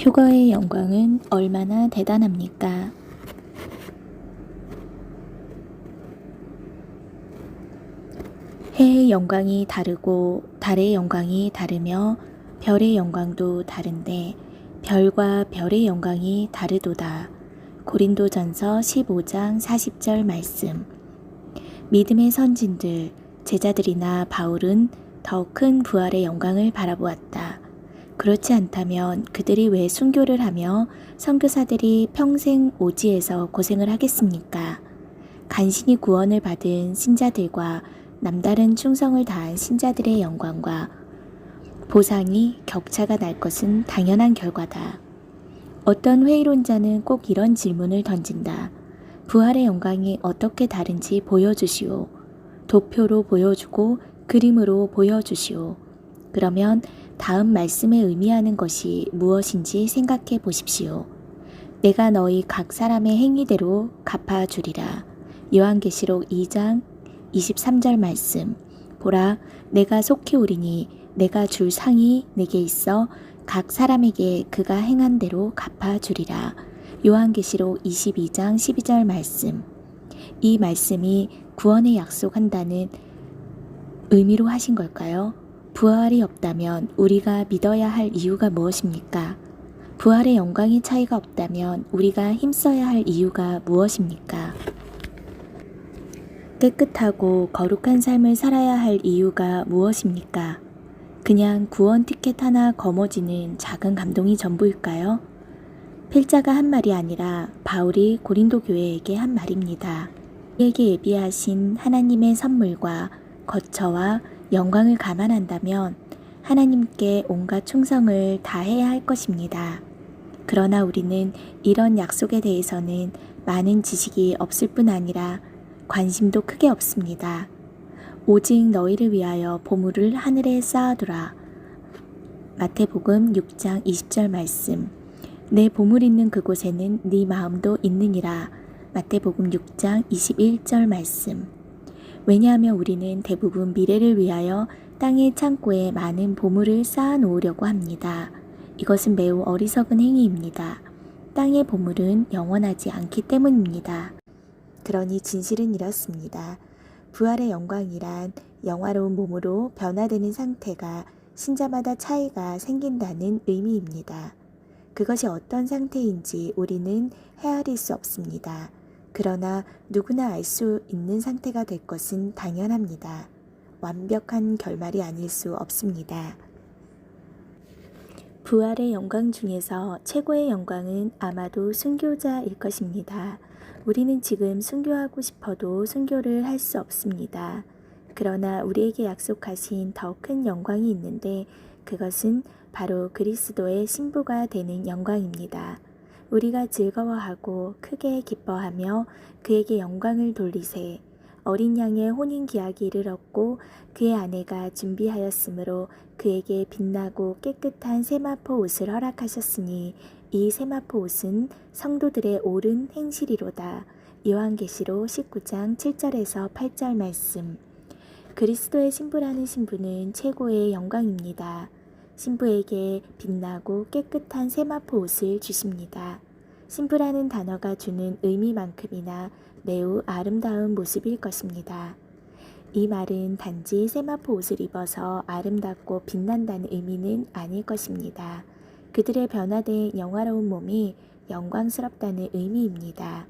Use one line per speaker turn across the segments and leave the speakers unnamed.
휴거의 영광은 얼마나 대단합니까? 해의 영광이 다르고 달의 영광이 다르며 별의 영광도 다른데 별과 별의 영광이 다르도다. 고린도전서 15장 40절 말씀. 믿음의 선진들, 제자들이나 바울은 더 큰 부활의 영광을 바라보았다. 그렇지 않다면 그들이 왜 순교를 하며 선교사들이 평생 오지에서 고생을 하겠습니까? 간신히 구원을 받은 신자들과 남다른 충성을 다한 신자들의 영광과 보상이 격차가 날 것은 당연한 결과다. 어떤 회의론자는 꼭 이런 질문을 던진다. 부활의 영광이 어떻게 다른지 보여주시오. 도표로 보여주고 그림으로 보여주시오. 그러면 다음 말씀에 의미하는 것이 무엇인지 생각해 보십시오. 내가 너희 각 사람의 행위대로 갚아주리라. 요한계시록 2장 23절 말씀. 보라, 내가 속히 오리니 내가 줄 상이 내게 있어 각 사람에게 그가 행한 대로 갚아주리라. 요한계시록 22장 12절 말씀. 이 말씀이 구원의 약속한다는 의미로 하신 걸까요? 부활이 없다면 우리가 믿어야 할 이유가 무엇입니까? 부활의 영광의 차이가 없다면 우리가 힘써야 할 이유가 무엇입니까? 깨끗하고 거룩한 삶을 살아야 할 이유가 무엇입니까? 그냥 구원 티켓 하나 거머쥐는 작은 감동이 전부일까요? 필자가 한 말이 아니라 바울이 고린도 교회에게 한 말입니다. 우리에게 예비하신 하나님의 선물과 거처와 영광을 감안한다면 하나님께 온갖 충성을 다해야 할 것입니다. 그러나 우리는 이런 약속에 대해서는 많은 지식이 없을 뿐 아니라 관심도 크게 없습니다. 오직 너희를 위하여 보물을 하늘에 쌓아두라. 마태복음 6장 20절 말씀. 내 보물 있는 그곳에는 네 마음도 있느니라. 마태복음 6장 21절 말씀. 왜냐하면 우리는 대부분 미래를 위하여 땅의 창고에 많은 보물을 쌓아 놓으려고 합니다. 이것은 매우 어리석은 행위입니다. 땅의 보물은 영원하지 않기 때문입니다. 그러니 진실은 이렇습니다. 부활의 영광이란 영화로운 몸으로 변화되는 상태가 신자마다 차이가 생긴다는 의미입니다. 그것이 어떤 상태인지 우리는 헤아릴 수 없습니다. 그러나 누구나 알 수 있는 상태가 될 것은 당연합니다. 완벽한 결말이 아닐 수 없습니다. 부활의 영광 중에서 최고의 영광은 아마도 순교자일 것입니다. 우리는 지금 순교하고 싶어도 순교를 할 수 없습니다. 그러나 우리에게 약속하신 더 큰 영광이 있는데 그것은 바로 그리스도의 신부가 되는 영광입니다. 우리가 즐거워하고 크게 기뻐하며 그에게 영광을 돌리세. 어린 양의 혼인기약이 이르렀고 그의 아내가 준비하였으므로 그에게 빛나고 깨끗한 세마포 옷을 허락하셨으니 이 세마포 옷은 성도들의 옳은 행실이로다. 요한계시록 19장 7절에서 8절 말씀. 그리스도의 신부라는 신부는 최고의 영광입니다. 신부에게 빛나고 깨끗한 세마포 옷을 주십니다. 신부라는 단어가 주는 의미만큼이나 매우 아름다운 모습일 것입니다. 이 말은 단지 세마포 옷을 입어서 아름답고 빛난다는 의미는 아닐 것입니다. 그들의 변화된 영화로운 몸이 영광스럽다는 의미입니다.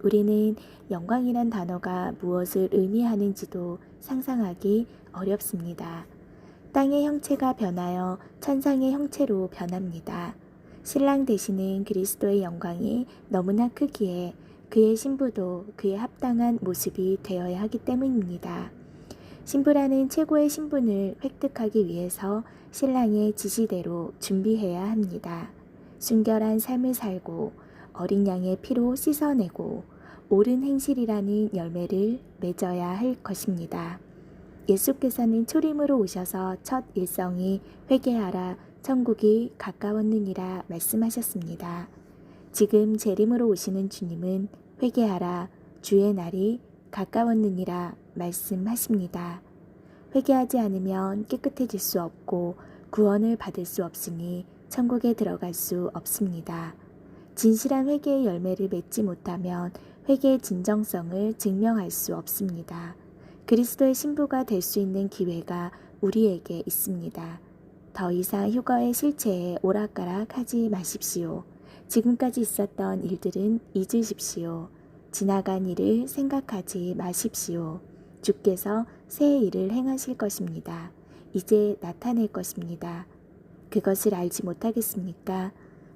우리는 영광이란 단어가 무엇을 의미하는지도 상상하기 어렵습니다. 땅의 형체가 변하여 천상의 형체로 변합니다. 신랑 되시는 그리스도의 영광이 너무나 크기에 그의 신부도 그에 합당한 모습이 되어야 하기 때문입니다. 신부라는 최고의 신분을 획득하기 위해서 신랑의 지시대로 준비해야 합니다. 순결한 삶을 살고 어린 양의 피로 씻어내고 옳은 행실이라는 열매를 맺어야 할 것입니다. 예수께서는 초림으로 오셔서 첫 일성이 회개하라 천국이 가까웠느니라 말씀하셨습니다. 지금 재림으로 오시는 주님은 회개하라 주의 날이 가까웠느니라 말씀하십니다. 회개하지 않으면 깨끗해질 수 없고 구원을 받을 수 없으니 천국에 들어갈 수 없습니다. 진실한 회개의 열매를 맺지 못하면 회개의 진정성을 증명할 수 없습니다. 그리스도의 신부가 될 수 있는 기회가 우리에게 있습니다. 더 이상 휴거의 실체에 오락가락 하지 마십시오. 지금까지 있었던 일들은 잊으십시오. 지나간 일을 생각하지 마십시오. 주께서 새 일을 행하실 것입니다. 이제 나타낼 것입니다. 그것을 알지 못하겠습니까?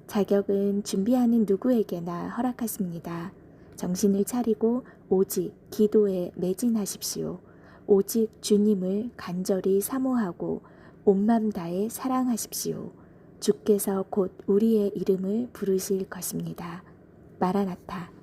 자격은 준비하는 누구에게나 허락하십니다. 정신을 차리고 오직 기도에 매진하십시오. 오직 주님을 간절히 사모하고 온맘 다해 사랑하십시오. 주께서 곧 우리의 이름을 부르실 것입니다. 마라나타.